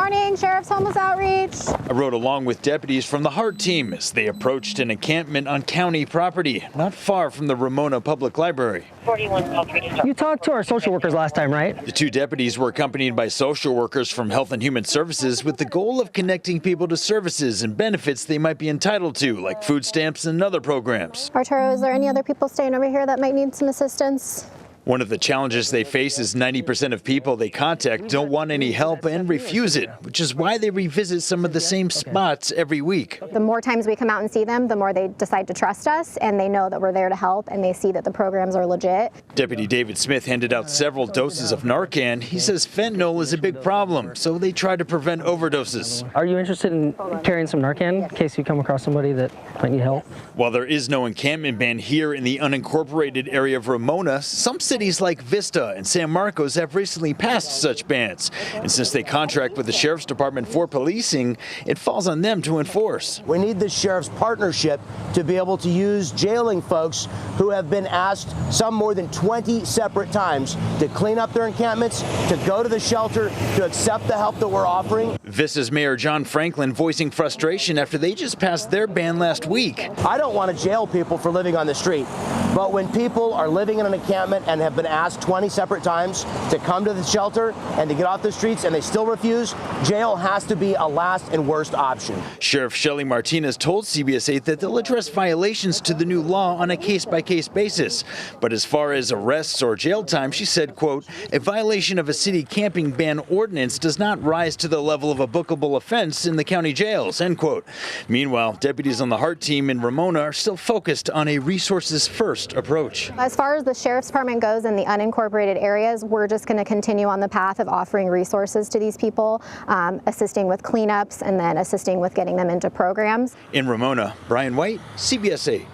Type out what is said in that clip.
Morning, Sheriff's Homeless Outreach. I rode along with deputies from the HART team as they approached an encampment on county property, not far from the Ramona Public Library. You talked to our social workers last time, right? The two deputies were accompanied by social workers from Health and Human Services with the goal of connecting people to services and benefits they might be entitled to, like food stamps and other programs. Arturo, is there any other people staying over here that might need some assistance? One of the challenges they face is 90% of people they contact don't want any help and refuse it, which is why they revisit some of the same spots every week. The more times we come out and see them, the more they decide to trust us, and they know that we're there to help, and they see that the programs are legit. Deputy David Smith handed out several doses of Narcan. He says fentanyl is a big problem, so they try to prevent overdoses. Are you interested in carrying some Narcan in case you come across somebody that might need help? While there is no encampment ban here in the unincorporated area of Ramona, some cities like Vista and San Marcos have recently passed such bans. And since they contract with the Sheriff's Department for policing, it falls on them to enforce. We need the Sheriff's partnership to be able to use jailing folks who have been asked, some more than 20 separate times, to clean up their encampments, to go to the shelter, to accept the help that we're offering. Vista's Mayor John Franklin voicing frustration after they just passed their ban last week. I don't want to jail people for living on the street, but when people are living in an encampment and have been asked 20 separate times to come to the shelter and to get off the streets and they still refuse, jail has to be a last and worst option. Sheriff Shelly Martinez told CBS 8 that they'll address violations to the new law on a case-by-case basis. But as far as arrests or jail time, she said, quote, a violation of a city camping ban ordinance does not rise to the level of a bookable offense in the county jails, end quote. Meanwhile, deputies on the HART team in Ramona are still focused on a resources-first approach. As far as the Sheriff's Department goes in the unincorporated areas, we're just going to continue on the path of offering resources to these people, assisting with cleanups and then assisting with getting them into programs. In Ramona, Brian White, CBS 8.